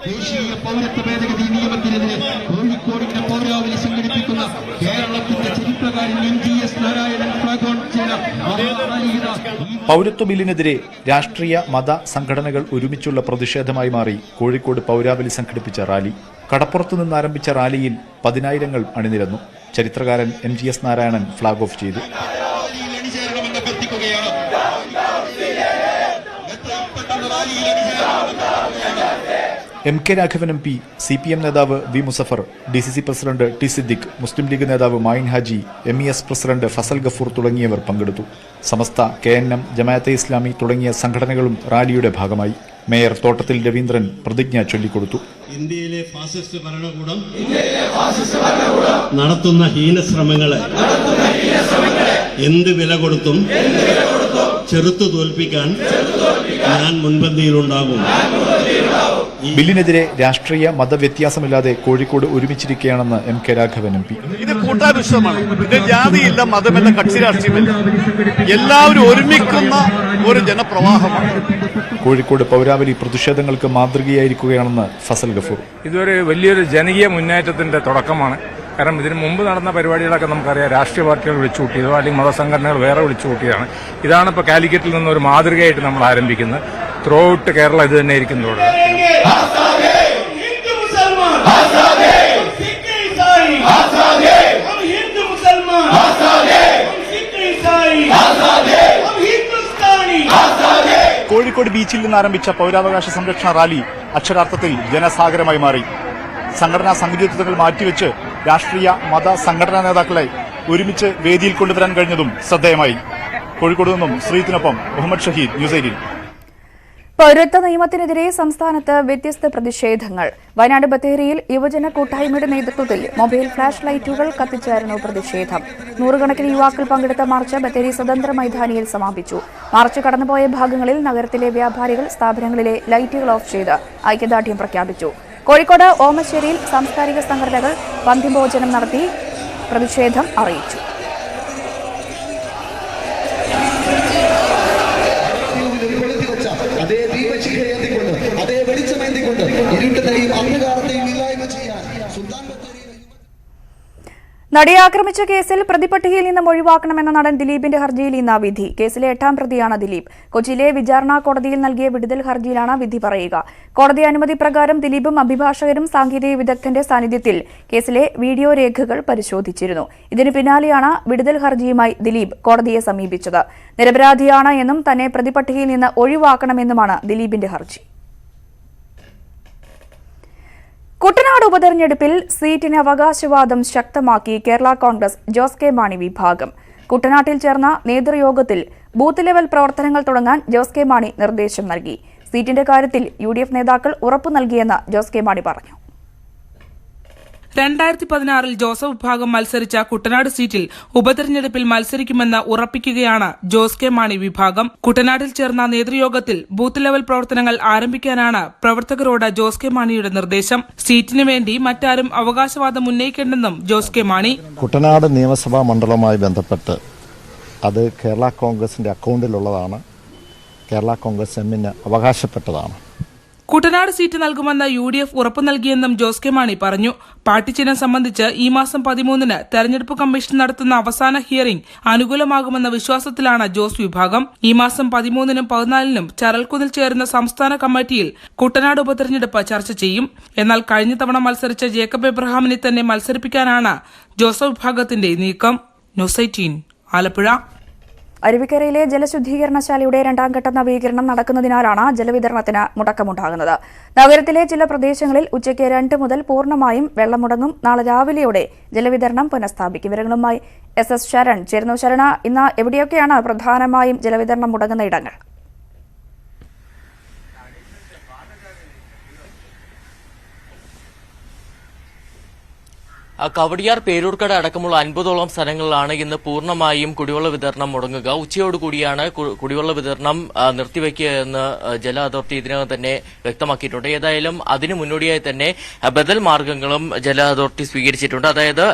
S10: ദേശീയ പൗരത്വ ഭേദഗതി നിയമത്തിനെതിരെ കോഴിക്കോടിന്റെ പൗരാവലി സംഘടിപ്പിക്കുന്ന കേരളത്തിന്റെ ചരിത്രകാരൻ MGS നാരായണൻ ഫ്ളാഗ് ഓൺ ചെയ്ത
S11: പൗരത്വ ബില്ലിനെതിരെ രാഷ്ട്രീയ മത സംഘടനകൾ ഒരുമിച്ചുള്ള പ്രതിഷേധമായി മാറി കോഴിക്കോട് പൗരാവലി സംഘടിപ്പിച്ച റാലി. കടപ്പുറത്തു നിന്നാരംഭിച്ച റാലിയിൽ 10,000 അണിനിരന്നു. ചരിത്രകാരൻ MGS നാരായണൻ ഫ്ളാഗ് ഓഫ് ചെയ്തു. MK രാഘവൻ MP, CPM നേതാവ് V. Muzafar, DCC president T. Siddique, Muslim League നേതാവ് മായിൻ ഹാജി, MES പ്രസിഡന്റ് ഫസൽ ഗഫൂർ തുടങ്ങിയവർ പങ്കെടുത്തു. സമസ്ത, KNM, ജമാഅത്തെ ഇസ്ലാമി തുടങ്ങിയ സംഘടനകളും റാലിയുടെ ഭാഗമായി. മേയർ തോട്ടത്തിൽ രവീന്ദ്രൻ പ്രതിജ്ഞ ചൊല്ലിക്കൊടുത്തു.
S10: ഇന്ത്യയിലെ ഫാസിസ്റ്റ് ഭരണകൂടം നടത്തുന്ന ഹീനശ്രമങ്ങളെ എന്ത് വില കൊടുത്തും ചെറുത്തു തോൽപ്പിക്കാൻ ഞാൻ മുൻപന്തിയിലുണ്ടാകും.
S11: ബില്ലിനെതിരെ രാഷ്ട്രീയ മതവ്യത്യാസമില്ലാതെ കോഴിക്കോട് ഒരുമിച്ചിരിക്കുകയാണെന്ന് MK രാഘവൻ MP.
S12: ഇത് കൂട്ടാഭിഷ്ടമാണ്. ഇത് ജാതിയില്ല, മതമല്ല, കക്ഷി രാഷ്ട്രീയമില്ല. എല്ലാവരും ഒരുമിക്കുന്ന ഒരു ജനപ്രവാഹമാണ്.
S11: കോഴിക്കോട് പൗരാവലി പ്രതിഷേധങ്ങൾക്ക് മാതൃകയായിരിക്കുകയാണെന്ന് ഫസൽ ഗഫൂർ.
S13: ഇതൊരു വലിയൊരു ജനകീയ മുന്നേറ്റത്തിന്റെ തുടക്കമാണ്. കാരണം ഇതിനു മുമ്പ് നടന്ന പരിപാടികളൊക്കെ നമുക്കറിയാം, രാഷ്ട്രീയ പാർട്ടികൾ വിളിച്ചുകൂട്ടിയതോ അല്ലെങ്കിൽ മതസംഘടനകൾ വേറെ വിളിച്ചുകൂട്ടിയതാണ്. ഇതാണ് ഇപ്പോൾ കാലിക്കറ്റിൽ നിന്ന് ഒരു മാതൃകയായിട്ട് നമ്മൾ ആരംഭിക്കുന്നത്. ത്രൂ ഔട്ട് കേരളം ഇത് തന്നെ ഇരിക്കുന്നതോട്
S11: കോഴിക്കോട് ബീച്ചിൽ നിന്ന് ആരംഭിച്ച പൗരാവകാശ സംരക്ഷണ റാലി അക്ഷരാർത്ഥത്തിൽ ജനസാഗരമായി മാറി. സംഘടനാ സംഘടിതത്വങ്ങൾ മാറ്റിവെച്ച് രാഷ്ട്രീയ മത സംഘടനാ നേതാക്കളെ ഒരുമിച്ച് വേദിയിൽ കൊണ്ടുവരാൻ കഴിഞ്ഞതും ശ്രദ്ധേയമായി. കോഴിക്കോട് നിന്നും ശ്രീത്തിനൊപ്പം മുഹമ്മദ് ഷഹീദ്, ന്യൂസ് 18.
S1: പൗരത്വ നിയമത്തിനെതിരെ സംസ്ഥാനത്ത് വ്യത്യസ്ത പ്രതിഷേധങ്ങൾ. വയനാട് ബത്തേരിയിൽ യുവജന കൂട്ടായ്മയുടെ നേതൃത്വത്തിൽ മൊബൈൽ ഫ്ളാഷ് ലൈറ്റുകൾ കത്തിച്ചായിരുന്നു പ്രതിഷേധം. നൂറുകണക്കിന് യുവാക്കൾ പങ്കെടുത്ത മാർച്ച് ബത്തേരി സ്വതന്ത്ര മൈതാനിയിൽ സമാപിച്ചു. മാർച്ച് കടന്നുപോയ ഭാഗങ്ങളിൽ നഗരത്തിലെ വ്യാപാരികൾ സ്ഥാപനങ്ങളിലെ ലൈറ്റുകൾ ഓഫ് ചെയ്ത് ഐക്യദാർഢ്യം പ്രഖ്യാപിച്ചു. കോഴിക്കോട് ഓമശ്ശേരിയിൽ സാംസ്കാരിക സംഘടനകൾ പന്തിഭോജനം നടത്തി പ്രതിഷേധം അറിയിച്ചു. നടിയെ ആക്രമിച്ച കേസിൽ പ്രതിപട്ടികയിൽ നിന്നും ഒഴിവാക്കണമെന്ന നടൻ ദിലീപിന്റെ ഹർജിയിൽ ഇന്ന് വിധി. കേസിലെ 8ാം പ്രതിയാണ് ദിലീപ്. കൊച്ചിയിലെ വിചാരണ കോടതിയിൽ നൽകിയ വിടുതൽ ഹർജിയിലാണ് വിധി പറയുക. കോടതി അനുമതി പ്രകാരം ദിലീപും അഭിഭാഷകരും സാങ്കേതിക വിദഗ്ധന്റെ സാന്നിധ്യത്തിൽ കേസിലെ വീഡിയോ രേഖകൾ പരിശോധിച്ചിരുന്നു. ഇതിന് പിന്നാലെയാണ് വിടുതൽ ഹർജിയുമായി ദിലീപ് കോടതിയെ സമീപിച്ചത്. നിരപരാധിയാണ് എന്നും തന്നെ പ്രതിപട്ടികയിൽ നിന്ന് ഒഴിവാക്കണമെന്നുമാണ് ദിലീപിന്റെ ഹർജി. കുട്ടനാട് ഉപതെരഞ്ഞെടുപ്പിൽ സീറ്റിന് അവകാശവാദം ശക്തമാക്കി കേരള കോൺഗ്രസ് ജോസ് കെ മാണി വിഭാഗം. കുട്ടനാട്ടിൽ ചേർന്ന നേതൃയോഗത്തിൽ ബൂത്ത് ലെവൽ പ്രവർത്തനങ്ങൾ തുടങ്ങാൻ ജോസ് കെ മാണി നിർദ്ദേശം നൽകി. സീറ്റിന്റെ കാര്യത്തിൽ UDF നേതാക്കൾ ഉറപ്പു നൽകിയെന്ന് ജോസ് കെ മാണി പറഞ്ഞു.
S14: 2016 ജോസഫ് വിഭാഗം മത്സരിച്ച കുട്ടനാട് സീറ്റിൽ ഉപതെരഞ്ഞെടുപ്പിൽ മത്സരിക്കുമെന്ന് ഉറപ്പിക്കുകയാണ് ജോസ് കെ മാണി വിഭാഗം. കുട്ടനാട്ടിൽ ചേർന്ന നേതൃയോഗത്തിൽ ബൂത്ത് ലെവൽ പ്രവർത്തനങ്ങൾ ആരംഭിക്കാനാണ് പ്രവർത്തകരോട് ജോസ് കെ മാണിയുടെ നിർദ്ദേശം. സീറ്റിനു വേണ്ടി മറ്റാരും അവകാശവാദം ഉന്നയിക്കേണ്ടെന്നും ജോസ് കെ മാണി.
S15: കുട്ടനാട് നിയമസഭാ മണ്ഡലവുമായി ബന്ധപ്പെട്ട് അത് കേരള കോൺഗ്രസിന്റെ അക്കൗണ്ടിലുള്ളതാണ്. കേരള കോൺഗ്രസ് എമ്മിന് അവകാശപ്പെട്ടതാണ്.
S14: കുട്ടനാട് സീറ്റ് നൽകുമെന്ന് UDF ഉറപ്പു നൽകിയെന്നും ജോസ് കെ മാണി പറഞ്ഞു. പാർട്ടി ചിഹ്നം സംബന്ധിച്ച് ഈ മാസം 13-ന് തെരഞ്ഞെടുപ്പ് കമ്മീഷൻ നടത്തുന്ന അവസാന ഹിയറിംഗ് അനുകൂലമാകുമെന്ന വിശ്വാസത്തിലാണ് ജോസ് വിഭാഗം. ഈ മാസം 13-നും 14-നും ചരൽക്കുന്നിൽ ചേരുന്ന സംസ്ഥാന കമ്മിറ്റിയിൽ കുട്ടനാട് ഉപതെരഞ്ഞെടുപ്പ് ചർച്ച ചെയ്യും. എന്നാൽ കഴിഞ്ഞ തവണ മത്സരിച്ച ജേക്കബ് എബ്രഹാമിനെ തന്നെ മത്സരിപ്പിക്കാനാണ് ജോസഫ് വിഭാഗത്തിന്റെ നീക്കം. ന്യൂസ് 18 ആലപ്പുഴ.
S1: അരുവിക്കരയിലെ ജലശുദ്ധീകരണശാലയുടെ 2ാം ഘട്ട നവീകരണം നടക്കുന്നതിനാലാണ് ജലവിതരണത്തിന് മുടക്കമുണ്ടാകുന്നത്. നഗരത്തിലെ ചില പ്രദേശങ്ങളിൽ ഉച്ചയ്ക്ക് 2 മുതൽ പൂർണ്ണമായും വെള്ളം മുടങ്ങും. നാളെ രാവിലെയോടെ ജലവിതരണം പുനഃസ്ഥാപിക്കും. വിവരങ്ങളുമായി SS ശരൺ ചേരുന്നു. ശരണ, ഇന്ന് എവിടെയൊക്കെയാണ് പ്രധാനമായും ജലവിതരണം മുടങ്ങുന്ന ഇടങ്ങൾ?
S16: കവടിയാർ, പേരൂർക്കട അടക്കമുള്ള 50ഓളം സ്ഥലങ്ങളിലാണ് ഇന്ന് പൂർണ്ണമായും കുടിവെള്ള വിതരണം മുടങ്ങുക. ഉച്ചയോടുകൂടിയാണ് കുടിവെള്ള വിതരണം നിർത്തിവെക്കുക എന്ന് ജല അതോറിറ്റി ഇതിനകം തന്നെ വ്യക്തമാക്കിയിട്ടുണ്ട്. ഏതായാലും അതിനു മുന്നോടിയായി തന്നെ ബദൽ മാർഗങ്ങളും ജല അതോറിറ്റി സ്വീകരിച്ചിട്ടുണ്ട്. അതായത്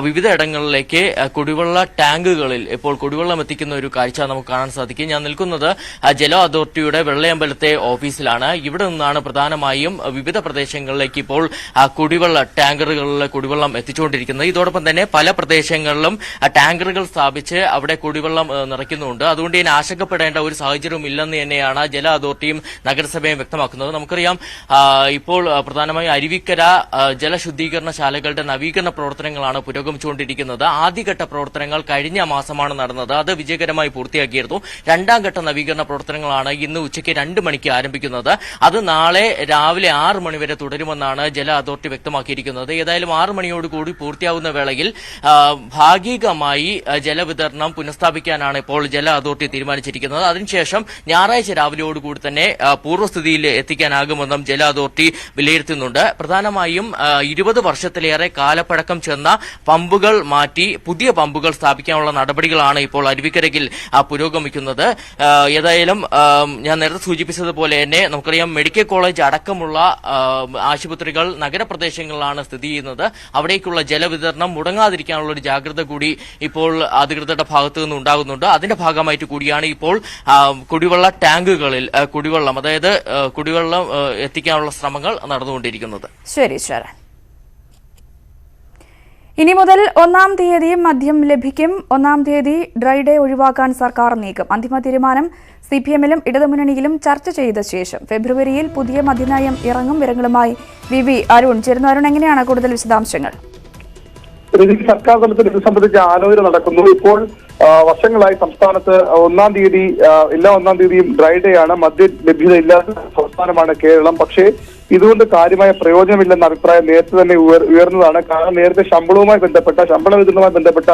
S16: വിവിധ ഇടങ്ങളിലേക്ക് കുടിവെള്ള ടാങ്കുകളിൽ ഇപ്പോൾ കുടിവെള്ളം എത്തിക്കുന്ന ഒരു കാഴ്ച നമുക്ക് കാണാൻ സാധിക്കും. ഞാൻ നിൽക്കുന്നത് ജല അതോറിറ്റിയുടെ വെള്ളയമ്പലത്തെ ഓഫീസിലാണ്. ഇവിടെ നിന്നാണ് പ്രധാനമായും വിവിധ പ്രദേശങ്ങളിലേക്ക് ഇപ്പോൾ കുടിവെള്ള ടാങ്കറുകളിലെ കുടിവെള്ളം എത്തിച്ചുകൊണ്ടിരിക്കുന്നത്. ഇതോടൊപ്പം തന്നെ പല പ്രദേശങ്ങളിലും ടാങ്കറുകൾ സ്ഥാപിച്ച് അവിടെ കുടിവെള്ളം നിറയ്ക്കുന്നുണ്ട്. അതുകൊണ്ട് തന്നെ ആശങ്കപ്പെടേണ്ട ഒരു സാഹചര്യവും ഇല്ലെന്ന് തന്നെയാണ് ജല അതോറിറ്റിയും നഗരസഭയും വ്യക്തമാക്കുന്നത്. നമുക്കറിയാം, ഇപ്പോൾ പ്രധാനമായും അരുവിക്കര ജലശുദ്ധീകരണശാലകളുടെ നവീകരണ പ്രവർത്തനങ്ങളാണ് പുരോഗമിച്ചുകൊണ്ടിരിക്കുന്നത്. ആദ്യഘട്ട പ്രവർത്തനങ്ങൾ കഴിഞ്ഞ മാസമാണ് നടന്നത്. അത് വിജയകരമായി പൂർത്തിയാക്കിയിരുന്നു. 2ാം ഘട്ട നവീകരണ പ്രവർത്തനങ്ങളാണ് ഇന്ന് ഉച്ചയ്ക്ക് 2 മണിക്ക് ആരംഭിക്കുന്നത്. അത് നാളെ രാവിലെ 6 മണി വരെ തുടരുമെന്നാണ് ജല അതോറിറ്റി വ്യക്തമാക്കിയിരിക്കുന്നത്. ഏതായാലും 6 മണിയോടുകൂടി പൂർത്തിയാവുന്ന വേളയിൽ ഭാഗികമായി ജലവിതരണം പുനഃസ്ഥാപിക്കാനാണ് ഇപ്പോൾ ജല അതോറിറ്റി തീരുമാനിച്ചിരിക്കുന്നത്. അതിനുശേഷം ഞായറാഴ്ച രാവിലെയോടുകൂടി തന്നെ പൂർവ്വസ്ഥിതിയിൽ എത്തിക്കാനാകുമെന്നും ജല അതോറിറ്റി വിലയിരുത്തുന്നുണ്ട്. പ്രധാനമായും 20 വർഷത്തിലേറെ കാലപ്പഴക്കം ചെന്ന പമ്പുകൾ മാറ്റി പുതിയ പമ്പുകൾ സ്ഥാപിക്കാനുള്ള നടപടികളാണ് ഇപ്പോൾ അരുവിക്കരയിൽ പുരോഗമിക്കുന്നത്. ഏതായാലും ഞാൻ നേരത്തെ സൂചിപ്പിച്ചതുപോലെ തന്നെ നമുക്കറിയാം, മെഡിക്കൽ കോളേജ് അടക്കമുള്ള ആശുപത്രികൾ നഗരപ്രദേശങ്ങളിലാണ് സ്ഥിതി ചെയ്യുന്നത്. അവിടേക്കുള്ള ജലവിതരണം മുടങ്ങാതിരിക്കാനുള്ള ഒരു ജാഗ്രത കൂടി ഇപ്പോൾ അധികൃതരുടെ ഭാഗത്തു നിന്ന് ഉണ്ടാകുന്നുണ്ട്. അതിന്റെ ഭാഗമായിട്ട് കൂടിയാണ് ഇപ്പോൾ കുടിവെള്ള ടാങ്കുകളിൽ കുടിവെള്ളം എത്തിക്കാനുള്ള ശ്രമങ്ങൾ നടന്നുകൊണ്ടിരിക്കുന്നത്.
S1: ശരി ശരൺ. ഇനി മുതൽ 1-ാം തീയതി മദ്യം ലഭിക്കും. 1-ാം തീയതി ഡ്രൈ ഡേ ഒഴിവാക്കാൻ സർക്കാർ നീക്കം. അന്തിമ തീരുമാനം CPM-ലും ഇടതുമുന്നണിയിലും ചർച്ച ചെയ്ത ശേഷം ഫെബ്രുവരിയിൽ പുതിയ മദ്യനയം ഇറങ്ങും. വിവരങ്ങളുമായി VV അരുൺ ചേരുന്നു. അരുൺ, എങ്ങനെയാണ് കൂടുതൽ വിശദാംശങ്ങൾ?
S17: സർക്കാർ തലത്തിൽ ഇത് സംബന്ധിച്ച ആലോചന നടക്കുന്നു. ഇപ്പോൾ വർഷങ്ങളായി സംസ്ഥാനത്ത് 1-ാം തീയതി എല്ലാ 1-ാം തീയതിയും ഡ്രൈ ഡേ ആണ്. മദ്യ ലഭ്യത ഇല്ലാത്ത സംസ്ഥാനമാണ് കേരളം. പക്ഷേ ഇതുകൊണ്ട് കാര്യമായ പ്രയോജനമില്ലെന്ന അഭിപ്രായം നേരത്തെ തന്നെ ഉയർന്നതാണ്. കാരണം നേരത്തെ ശമ്പള വിതരണവുമായി ബന്ധപ്പെട്ട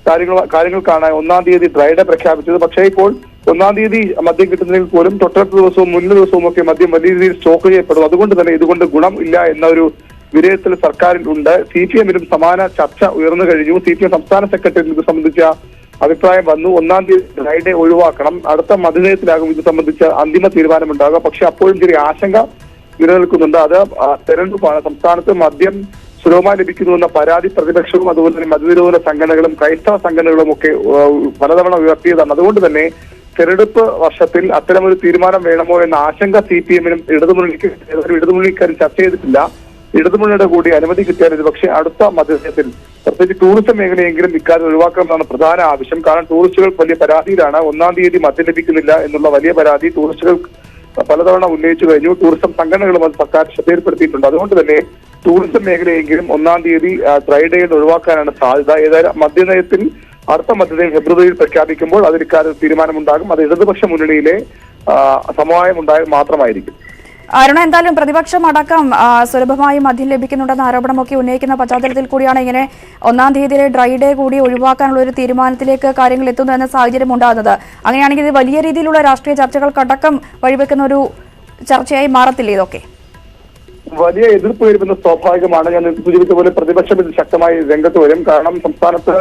S17: കാര്യങ്ങൾക്കാണ് 1-ാം തീയതി ഡ്രൈ ഡേ പ്രഖ്യാപിച്ചത്. പക്ഷേ ഇപ്പോൾ 1-ാം തീയതി മദ്യം കിട്ടുന്നതിൽ പോലും തൊട്ടടുത്ത ദിവസവും മുന്നേ ദിവസവും ഒക്കെ മദ്യം വലിയ രീതിയിൽ സ്റ്റോക്ക് ചെയ്യപ്പെടും. അതുകൊണ്ട് തന്നെ ഇതുകൊണ്ട് ഗുണം ഇല്ല എന്ന ഒരു വിലയിരുത്തൽ സർക്കാരിൽ ഉണ്ട്. CPM-ലും സമാന ചർച്ച ഉയർന്നു കഴിഞ്ഞു. CPM സംസ്ഥാന സെക്രട്ടറി ഇത് സംബന്ധിച്ച അഭിപ്രായം വന്നു. 1-ാം തീയതി ഡ്രൈഡേ ഒഴിവാക്കണം. അടുത്ത മധ്യനയത്തിലാകും ഇത് സംബന്ധിച്ച അന്തിമ തീരുമാനമുണ്ടാകുക. പക്ഷെ അപ്പോഴും ചെറിയ ആശങ്ക നിലനിൽക്കുന്നുണ്ട്. അത് തെരഞ്ഞെടുപ്പാണ്. സംസ്ഥാനത്ത് മദ്യം സുലഭമായി ലഭിക്കുന്നുവെന്ന പരാതി പ്രതിപക്ഷവും അതുപോലെ തന്നെ മദ്യനിരോധന സംഘടനകളും ക്രൈസ്തവ സംഘടനകളും ഒക്കെ പലതവണ ഉയർത്തിയതാണ്. അതുകൊണ്ട് തന്നെ തെരഞ്ഞെടുപ്പ് വർഷത്തിൽ അത്തരമൊരു തീരുമാനം വേണമോ എന്ന ആശങ്ക CPM-നും ഇടതുമുന്നണിക്കാരും ചർച്ച ചെയ്തിട്ടില്ല. ഇടതുമുന്നണിയുടെ കൂടി അനുമതി കിട്ടിയാൽ ഇത് പക്ഷേ അടുത്ത മധ്യത്തിൽ പ്രത്യേകിച്ച് ടൂറിസം മേഖലയെങ്കിലും ഇക്കാര്യം ഒഴിവാക്കണമെന്നാണ് പ്രധാന ആവശ്യം. കാരണം ടൂറിസ്റ്റുകൾ വലിയ പരാതിയിലാണ്. 1-ാം തീയതി മദ്യം ലഭിക്കുന്നില്ല എന്നുള്ള വലിയ പരാതി ടൂറിസ്റ്റുകൾ പലതവണ ഉന്നയിച്ചു കഴിഞ്ഞു. ടൂറിസം സംഘടനകളും അത് സർക്കാർ ശ്രദ്ധയിൽപ്പെടുത്തിയിട്ടുണ്ട്. അതുകൊണ്ട് തന്നെ ടൂറിസം മേഖലയെങ്കിലും 1-ാം തീയതി ഡ്രൈഡേ ഒഴിവാക്കാനാണ് സാധ്യത. ഏതായാലും മദ്യനയത്തിൽ അടുത്ത മദ്യനയം ഫെബ്രുവരിയിൽ പ്രഖ്യാപിക്കുമ്പോൾ അതിൽ തീരുമാനമുണ്ടാകും. അത് ഇടതുപക്ഷ മുന്നണിയിലെ സമവായം ഉണ്ടായാൽ മാത്രമായിരിക്കും.
S1: അരുണ, എന്തായാലും പ്രതിപക്ഷം അടക്കം സുലഭമായി മദ്യം ലഭിക്കുന്നുണ്ടെന്ന ആരോപണമൊക്കെ ഉന്നയിക്കുന്ന പശ്ചാത്തലത്തിൽ കൂടിയാണ് ഇങ്ങനെ 1-ാം തീയതിയിലെ ഡ്രൈഡേ കൂടി ഒഴിവാക്കാനുള്ള ഒരു തീരുമാനത്തിലേക്ക് കാര്യങ്ങൾ എത്തുന്നു എന്ന സാഹചര്യം ഉണ്ടാകുന്നത്. അങ്ങനെയാണെങ്കിൽ ഇത് വലിയ രീതിയിലുള്ള രാഷ്ട്രീയ ചർച്ചകൾക്കടക്കം വഴിവെക്കുന്ന ഒരു ചർച്ചയായി മാറത്തില്ലേ ഇതൊക്കെ?
S17: വലിയ എതിർപ്പ് വരുമെന്ന സ്വാഭാവികമാണ്. ഞാൻ സൂചിപ്പിച്ച പോലെ പ്രതിപക്ഷം ഇത് ശക്തമായി രംഗത്ത് വരും. കാരണം സംസ്ഥാനത്ത്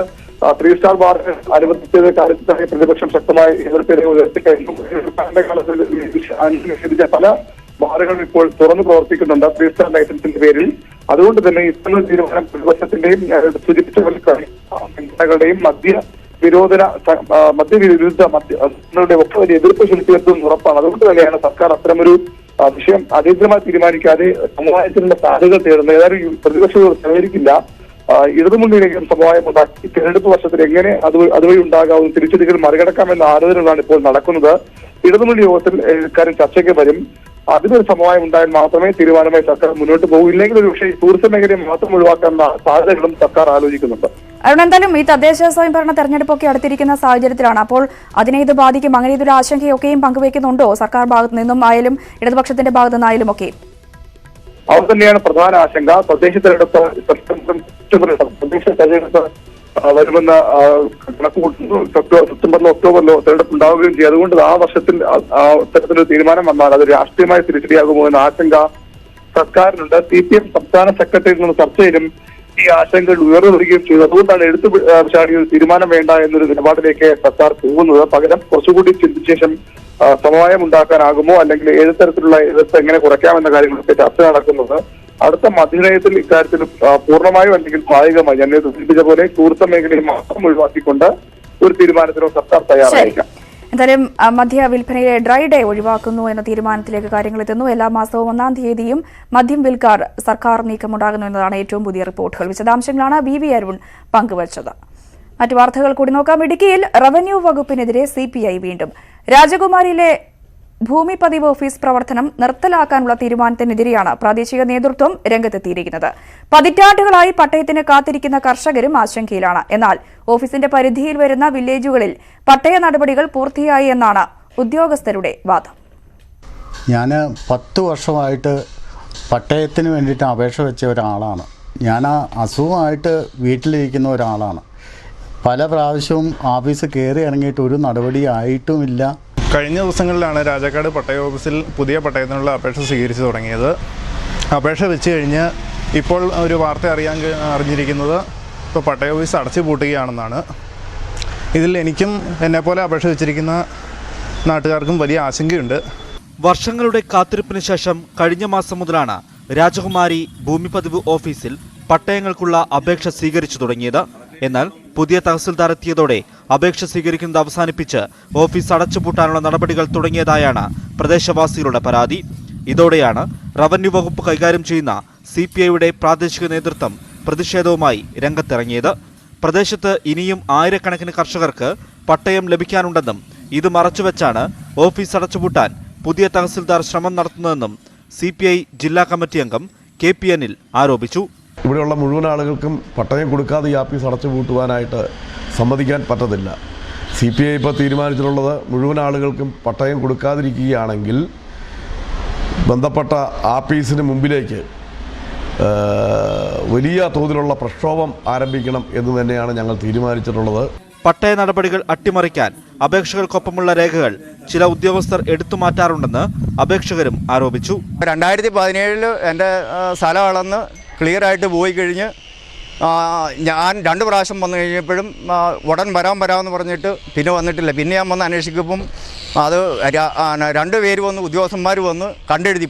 S17: 3 സ്റ്റാർ ബാർ അനുവദിച്ചത് കാര്യത്തിൽ പ്രതിപക്ഷം ശക്തമായി എതിർപ്പ് ഉയർത്തിക്കഴിഞ്ഞു. നിഷേധിച്ച പല ബാറുകൾ ഇപ്പോൾ തുറന്നു പ്രവർത്തിക്കുന്നുണ്ട് 3 സ്റ്റാർ ലൈസൻസിന്റെ പേരിൽ. അതുകൊണ്ട് തന്നെ ഇത്തരം തീരുമാനം പ്രതിപക്ഷത്തിന്റെയും സൂചിപ്പിച്ച പോലെ സംഘടനകളുടെയും മദ്യവിരുദ്ധ ഒക്കെ വലിയ എതിർപ്പ് ക്ഷണിച്ചെത്തുന്ന ഉറപ്പാണ്. അതുകൊണ്ട് തന്നെയാണ് സർക്കാർ അത്തരമൊരു വിഷയം അടിയന്തരമായി തീരുമാനിക്കാതെ സമവായത്തിനുള്ള സാധ്യത തേടുന്നത്. ഏതായാലും പ്രതിപക്ഷം സഹകരിക്കില്ല. ഇടതുമുന്നണിയിലേക്കും സമവായം ഉണ്ടാക്കി തെരഞ്ഞെടുപ്പ് വർഷത്തിൽ എങ്ങനെ അതുവഴി ഉണ്ടാകാവുന്ന തിരിച്ചടികൾ മറികടക്കാമെന്ന ആലോചനകളാണ് ഇപ്പോൾ നടക്കുന്നത്. ഇടതുമുന്നണി യോഗത്തിൽ ഇക്കാര്യം ചർച്ചയ്ക്ക് വരും. അതിനൊരു സമവായം ഉണ്ടായാൽ മാത്രമേ തീരുമാനമായി സർക്കാർ മുന്നോട്ട് പോകൂ. ഇല്ലെങ്കിൽ ഒരു പക്ഷേ ടൂറിസം മേഖലയെ മാത്രം ഒഴിവാക്കാനുള്ള സാധ്യതകളും സർക്കാർ ആലോചിക്കുന്നുണ്ട്.
S1: അരുൺ, എന്തായാലും ഈ തദ്ദേശ സ്വയംഭരണ തെരഞ്ഞെടുപ്പൊക്കെ അടുത്തിരിക്കുന്ന സാഹചര്യത്തിലാണ്. അപ്പോൾ അതിനെ ഇത് ബാധിക്കും, അങ്ങനെ ഇതൊരു ആശങ്കയൊക്കെയും പങ്കുവയ്ക്കുന്നുണ്ടോ സർക്കാർ ഭാഗത്തു നിന്നും ആയാലും ഇടതുപക്ഷത്തിന്റെ ഭാഗത്തു നിന്നായാലും ഒക്കെ?
S17: അവർ തന്നെയാണ് പ്രധാന ആശങ്ക. തദ്ദേശ തെരഞ്ഞെടുപ്പ് വരുമെന്ന കണക്ക് കൂട്ടുന്നു. സെപ്റ്റംബറിലോ ഒക്ടോബറിലോ തെരഞ്ഞെടുപ്പ് ഉണ്ടാവുകയും ചെയ്യും. അതുകൊണ്ട് ആ വർഷത്തിൽ അത്തരത്തിലൊരു തീരുമാനം വന്നാൽ അത് രാഷ്ട്രീയമായി തിരിച്ചടിയാകുമോ എന്ന ആശങ്ക സർക്കാരിനുണ്ട്. CPM സംസ്ഥാന സെക്രട്ടറിയിൽ നിന്ന് ചർച്ചയിലും ഈ ആശങ്കകൾ ഉയർന്നു വരികയും ചെയ്തു. അതുകൊണ്ടാണ് എടുത്തു ചാടി ഒരു തീരുമാനം വേണ്ട എന്നൊരു നിലപാടിലേക്ക് സർക്കാർ പോകുന്നത്. പകരം കുറച്ചുകൂടി ചിന്തിച്ച ശേഷം സമവായം ഉണ്ടാക്കാനാകുമോ അല്ലെങ്കിൽ ഏത് തരത്തിലുള്ള എതിർപ്പ് എങ്ങനെ കുറയ്ക്കാമെന്ന കാര്യങ്ങളൊക്കെ ചർച്ച നടക്കുന്നത്. അടുത്ത മധ്യനയത്തിൽ ഇക്കാര്യത്തിൽ പൂർണ്ണമായും അല്ലെങ്കിൽ ഭാഗികമായി ഞാൻ സൂചിപ്പിച്ച പോലെ ടൂറിസം മേഖലയെ മാത്രം ഒഴിവാക്കിക്കൊണ്ട് ഒരു തീരുമാനത്തിനോ സർക്കാർ തയ്യാറായിരിക്കാം.
S1: എന്തായാലും മദ്യ വിൽപ്പനയിലെ ഡ്രൈ ഡേ ഒഴിവാക്കുന്നു എന്ന തീരുമാനത്തിലേക്ക് കാര്യങ്ങൾ എത്തുന്നു. എല്ലാ മാസവും 1-ാം തീയതിയും മദ്യം വിൽക്കാൻ സർക്കാർ നീക്കമുണ്ടാകുന്നു എന്നതാണ് ഏറ്റവും പുതിയ റിപ്പോർട്ടുകൾ. വിശദാംശങ്ങളാണ് BV അരുൺ പങ്കുവച്ചത്. മറ്റു വാർത്തകൾ കൂടി നോക്കാം. ഇടുക്കിയിൽ റവന്യൂ വകുപ്പിനെതിരെ CPI വീണ്ടും. രാജകുമാരിയിലെ ഭൂമി പതിവ് ഓഫീസ് പ്രവർത്തനം നിർത്തലാക്കാനുള്ള തീരുമാനത്തിനെതിരെയാണ് പ്രാദേശിക നേതൃത്വം രംഗത്തെത്തിയിരിക്കുന്നത്. പതിറ്റാണ്ടുകളായി പട്ടയത്തിന് കാത്തിരിക്കുന്ന കർഷകരും ആശങ്കയിലാണ്. എന്നാൽ ഓഫീസിന്റെ പരിധിയിൽ വരുന്ന വില്ലേജുകളിൽ പട്ടയ നടപടികൾ പൂർത്തിയായി എന്നാണ് ഉദ്യോഗസ്ഥരുടെ വാദം.
S18: ഞാൻ 10 വർഷമായിട്ട് പട്ടയത്തിന് വേണ്ടിയിട്ട് അപേക്ഷ വെച്ച ഒരാളാണ്. ഞാൻ അസുഖമായിട്ട് വീട്ടിലിരിക്കുന്ന ഒരാളാണ്. പല പ്രാവശ്യവും ഓഫീസ് കയറി ഇറങ്ങിയിട്ട് ഒരു നടപടി ആയിട്ടുമില്ല.
S19: കഴിഞ്ഞ ദിവസങ്ങളിലാണ് രാജാക്കാട് പട്ടയ ഓഫീസിൽ പുതിയ പട്ടയത്തിനുള്ള അപേക്ഷ സ്വീകരിച്ചു തുടങ്ങിയത്. അപേക്ഷ വെച്ച് കഴിഞ്ഞ് ഇപ്പോൾ ഒരു വാർത്ത അറിഞ്ഞിരിക്കുന്നത് ഇപ്പോൾ പട്ടയ ഓഫീസ് അടച്ചു പൂട്ടുകയാണെന്നാണ്. ഇതിൽ എനിക്കും എന്നെപ്പോലെ അപേക്ഷ വെച്ചിരിക്കുന്ന നാട്ടുകാർക്കും വലിയ ആശങ്കയുണ്ട്.
S8: വർഷങ്ങളുടെ കാത്തിരിപ്പിന് ശേഷം കഴിഞ്ഞ മാസം മുതലാണ് രാജകുമാരി ഭൂമി പതിവ് ഓഫീസിൽ പട്ടയങ്ങൾക്കുള്ള അപേക്ഷ സ്വീകരിച്ചു തുടങ്ങിയത്. എന്നാൽ പുതിയ തഹസിൽദാർ എത്തിയതോടെ അപേക്ഷ സ്വീകരിക്കുന്നത് അവസാനിപ്പിച്ച് ഓഫീസ് അടച്ചുപൂട്ടാനുള്ള നടപടികൾ തുടങ്ങിയതായാണ് പ്രദേശവാസികളുടെ പരാതി. ഇതോടെയാണ് റവന്യൂ വകുപ്പ് കൈകാര്യം ചെയ്യുന്ന CPIയുടെ പ്രാദേശിക നേതൃത്വം പ്രതിഷേധവുമായി രംഗത്തിറങ്ങിയത്. പ്രദേശത്ത് ഇനിയും ആയിരക്കണക്കിന് കർഷകർക്ക് പട്ടയം ലഭിക്കാനുണ്ടെന്നും ഇത് മറച്ചുവെച്ചാണ് ഓഫീസ് അടച്ചുപൂട്ടാൻ പുതിയ തഹസിൽദാർ ശ്രമം നടത്തുന്നതെന്നും CPI ജില്ലാ കമ്മിറ്റി അംഗം KP അനിൽ ആരോപിച്ചു.
S20: ഇവിടെയുള്ള മുഴുവൻ ആളുകൾക്കും പട്ടയം കൊടുക്കാതെ ഈ ഓഫീസ് അടച്ചു പൂട്ടുവാനായിട്ട് സമ്മതിക്കാൻ പറ്റത്തില്ല. CPI ഇപ്പോൾ തീരുമാനിച്ചിട്ടുള്ളത് മുഴുവൻ ആളുകൾക്കും പട്ടയം കൊടുക്കാതിരിക്കുകയാണെങ്കിൽ ബന്ധപ്പെട്ട ഓഫീസിന് മുമ്പിലേക്ക് വലിയ തോതിലുള്ള പ്രക്ഷോഭം ആരംഭിക്കണം എന്ന് തന്നെയാണ് ഞങ്ങൾ തീരുമാനിച്ചിട്ടുള്ളത്.
S8: പട്ടയ നടപടികൾ അട്ടിമറിക്കാൻ അപേക്ഷകർക്കൊപ്പമുള്ള രേഖകൾ ചില ഉദ്യോഗസ്ഥർ എടുത്തുമാറ്റാറുണ്ടെന്ന് അപേക്ഷകരും ആരോപിച്ചു.
S21: 2017 എൻ്റെ സ്ഥലം അളന്ന് ക്ലിയറായിട്ട് പോയി കഴിഞ്ഞ് ഞാൻ 2 പ്രാവശ്യം വന്നു കഴിഞ്ഞപ്പോഴും ഉടൻ വരാമെന്ന് പറഞ്ഞിട്ട് പിന്നെ വന്നിട്ടില്ല. പിന്നെ ഞാൻ വന്ന് അന്വേഷിക്കുമ്പം അത് 2 പേര് വന്ന് ഉദ്യോഗസ്ഥന്മാർ വന്ന് കണ്ടെഴുതി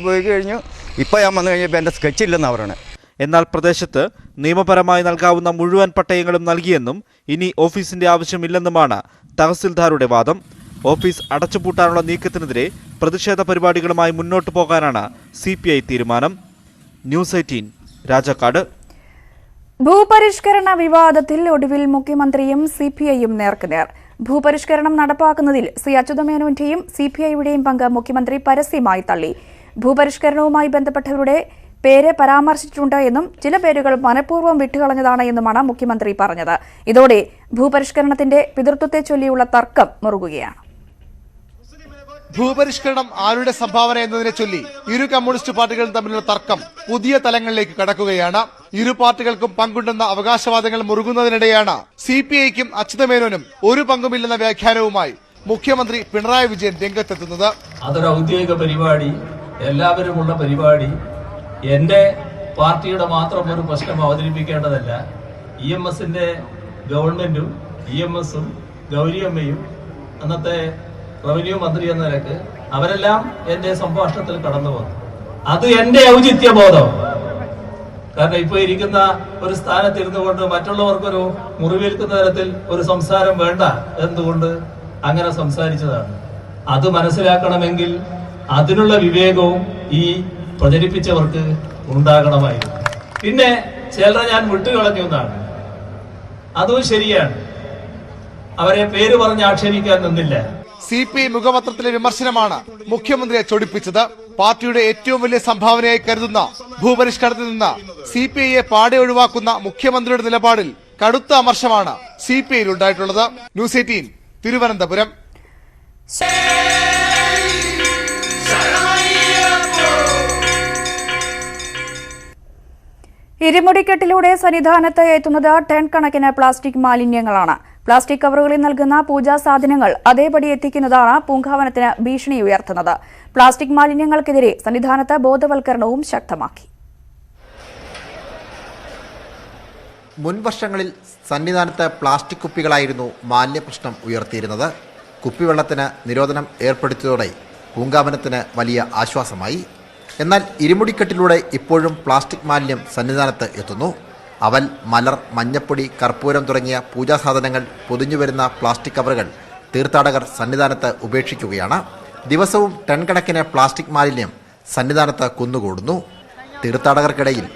S21: പോയി കഴിഞ്ഞു. ഇപ്പോൾ ഞാൻ വന്നു കഴിഞ്ഞപ്പോൾ എൻ്റെ സ്കെച്ചില്ലെന്നാണ് പറയുന്നത്.
S8: എന്നാൽ പ്രദേശത്ത് നിയമപരമായി നൽകാവുന്ന മുഴുവൻ പട്ടയങ്ങളും നൽകിയെന്നും ഇനി ഓഫീസിന്റെ ആവശ്യമില്ലെന്നുമാണ് തഹസിൽദാരുടെ വാദം. ഓഫീസ് അടച്ചുപൂട്ടാനുള്ള നീക്കത്തിനെതിരെ പ്രതിഷേധ പരിപാടികളുമായി മുന്നോട്ടു പോകാനാണ് CPI തീരുമാനം. ന്യൂസ് 18 രാജാക്കാട്.
S1: ഭൂപരിഷ്കരണ വിവാദത്തിൽ ഒടുവിൽ മുഖ്യമന്ത്രിയും CPIയും നേർക്കുനേർ. ഭൂപരിഷ്കരണം നടപ്പാക്കുന്നതിൽ സി അച്യുതമേനോന്റെയും CPIയുടെയും പങ്ക് മുഖ്യമന്ത്രി പരസ്യമായി തള്ളി. ഭൂപരിഷ്കരണവുമായി ബന്ധപ്പെട്ടവരുടെ പേര് പരാമർശിച്ചിട്ടുണ്ട് എന്നും ചില പേരുകൾ മനഃപൂർവ്വം വിട്ടുകളഞ്ഞതാണ് എന്നുമാണ് മുഖ്യമന്ത്രി പറഞ്ഞത്. ഇതോടെ ഭൂപരിഷ്കരണത്തിന്റെ പിതൃത്വത്തെ ചൊല്ലിയുള്ള തർക്കം മുറുകുകയാണ്.
S22: ഭൂപരിഷ്കരണം ആരുടെ സംഭാവന എന്നതിനെ ചൊല്ലി ഇരു കമ്മ്യൂണിസ്റ്റ് പാർട്ടികളും തമ്മിലുള്ള തർക്കം പുതിയ തലങ്ങളിലേക്ക് കടക്കുകയാണ്. ഇരു പാർട്ടികൾക്കും പങ്കുണ്ടെന്ന അവകാശവാദങ്ങൾ മുറുകുന്നതിനിടെയാണ് CPIക്കും അച്യുതമേനോനും ഒരു പങ്കുമില്ലെന്ന വ്യാഖ്യാനവുമായി മുഖ്യമന്ത്രി പിണറായി വിജയൻ രംഗത്തെത്തുന്നത്.
S9: അതൊരു ഔദ്യോഗിക പരിപാടി, എല്ലാവരുമുള്ള പരിപാടി, എന്റെ പാർട്ടിയുടെ മാത്രം ഒരു പ്രശ്നം അവതരിപ്പിക്കേണ്ടതല്ല. EMSന്റെ ഗവൺമെന്റും EMSഉം ഗൗരിയമ്മയും അന്നത്തെ റവന്യൂ മന്ത്രി എന്ന നിലക്ക് അവരെല്ലാം എന്റെ സംഭാഷണത്തിൽ കടന്നു വന്നു. അത് എന്റെ ഔചിത്യബോധം. കാരണം ഇപ്പൊ ഇരിക്കുന്ന ഒരു സ്ഥാനത്തിരുന്നു കൊണ്ട് മറ്റുള്ളവർക്കൊരു മുറിവേൽക്കുന്ന തരത്തിൽ ഒരു സംസാരം വേണ്ട എന്തുകൊണ്ട് അങ്ങനെ സംസാരിച്ചതാണ്. അത് മനസ്സിലാക്കണമെങ്കിൽ അതിനുള്ള വിവേകവും ഈ പ്രചരിപ്പിച്ചവർക്ക് ഉണ്ടാകണമായിരുന്നു. പിന്നെ ചിലരെ ഞാൻ വിട്ടുകളഞ്ഞു എന്നാണ്, അതും ശരിയാണ്. അവരെ പേര് പറഞ്ഞ് ആക്ഷേപിക്കാൻ നിന്നില്ല.
S22: CPI മുഖപത്രത്തിലെ വിമർശനമാണ് മുഖ്യമന്ത്രിയെ ചൊടിപ്പിച്ചത്. പാർട്ടിയുടെ ഏറ്റവും വലിയ സംഭാവനയായി കരുതുന്ന ഭൂപരിഷ്കരണത്തിൽ നിന്ന് CPIയെ പാടെ ഒഴിവാക്കുന്ന മുഖ്യമന്ത്രിയുടെ നിലപാടിൽ കടുത്ത അമർഷമാണ് CPIയിൽ ഉണ്ടായിട്ടുള്ളത്. ന്യൂസ് 18 തിരുവനന്തപുരം.
S1: ഇരുമുടിക്കെട്ടിലൂടെ സന്നിധാനത്ത് എത്തുന്നത് ടൺ കണക്കിന് പ്ലാസ്റ്റിക് മാലിന്യങ്ങളാണ്. പ്ലാസ്റ്റിക് കവറുകളിൽ നൽകുന്ന പൂജാ സാധനങ്ങൾ അതേപടി എത്തിക്കുന്നതാണ് പൂങ്കാവനത്തിന് ഭീഷണി ഉയർത്തുന്നത്. പ്ലാസ്റ്റിക് മാലിന്യങ്ങൾക്കെതിരെ സന്നിധാനത്ത് ബോധവൽക്കരണവും ശക്തമാക്കി.
S23: മുൻവർഷങ്ങളിൽ സന്നിധാനത്ത് പ്ലാസ്റ്റിക് കുപ്പികളായിരുന്നു മാലിന്യ പ്രശ്നം ഉയർത്തിയിരുന്നത്. കുപ്പിവെള്ളത്തിന് നിരോധനം ഏർപ്പെടുത്തിയതോടെ പൂങ്കാവനത്തിന് വലിയ ആശ്വാസമായി. എന്നാൽ ഇരുമുടിക്കെട്ടിലൂടെ ഇപ്പോഴും പ്ലാസ്റ്റിക് മാലിന്യം സന്നിധാനത്ത് എത്തുന്നു. അവൽ, മലർ, മഞ്ഞപ്പൊടി, കർപ്പൂരം തുടങ്ങിയ പൂജാസാധനങ്ങൾ പൊതിഞ്ഞു വരുന്ന പ്ലാസ്റ്റിക് കവറുകൾ തീർത്ഥാടകർ സന്നിധാനത്ത് ഉപേക്ഷിക്കുകയാണ്. ദിവസവും ടൺ കണക്കിന് പ്ലാസ്റ്റിക് മാലിന്യം സന്നിധാനത്ത് കുന്നുകൂടുന്നു. തീർത്ഥാടകർക്കിടയിൽ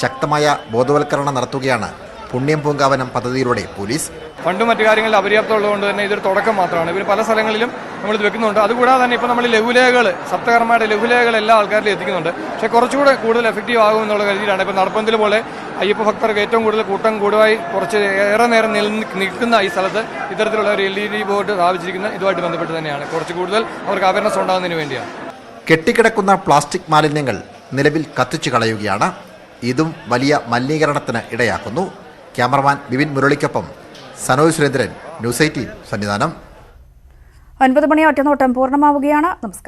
S23: ശക്തമായ ബോധവൽക്കരണം നടത്തുകയാണ് പുണ്യം പൂങ്കാവനം പദ്ധതിയിലൂടെ പോലീസ്.
S24: ഫണ്ടും മറ്റു കാര്യങ്ങളിൽ അപര്യാപ്തമുള്ളതുകൊണ്ട് തന്നെ ഇതൊരു തുടക്കം മാത്രമാണ്. ഇവർ പല സ്ഥലങ്ങളിലും നമ്മളിത് വെക്കുന്നുണ്ട്. അതുകൂടാതെ തന്നെ ഇപ്പോൾ നമ്മൾ ലഘുലേഖകൾ, സപ്തകർമ്മയുടെ ലഘുലേഖകൾ എല്ലാ ആൾക്കാരിലും എത്തിക്കുന്നുണ്ട്. പക്ഷേ കുറച്ചുകൂടെ കൂടുതൽ എഫക്റ്റീവ് ആകുമെന്നുള്ള കരുതിയിലാണ് ഇപ്പോൾ നടപ്പന്തൽ പോലെ അയ്യപ്പ ഭക്തർക്ക് ഏറ്റവും കൂടുതൽ കൂട്ടം കൂടുവായി കുറച്ച് ഏറെ നേരം നിൽക്കുന്ന ഈ സ്ഥലത്ത് ഇത്തരത്തിലുള്ള ഒരു LED ബോർഡ് സ്ഥാപിച്ചിരിക്കുന്നത് ഇതുമായിട്ട് ബന്ധപ്പെട്ട് തന്നെയാണ്. കുറച്ച് കൂടുതൽ അവർക്ക് അവയർനെസ് ഉണ്ടാകുന്നതിന് വേണ്ടിയാണ്.
S23: കെട്ടിക്കിടക്കുന്ന പ്ലാസ്റ്റിക് മാലിന്യങ്ങൾ നിലവിൽ കത്തിച്ചു കളയുകയാണ്. ഇതും വലിയ മലിനീകരണത്തിന് ഇടയാക്കുന്നു. ക്യാമറമാൻ വിപിൻ മുരളിക്കൊപ്പം സനോജ് സുരേന്ദ്രൻ, ന്യൂസ് 18 സന്നിധാനം.
S1: 9 മണി ഒറ്റനോട്ടം പൂർണ്ണമാവുകയാണ്. നമസ്കാരം.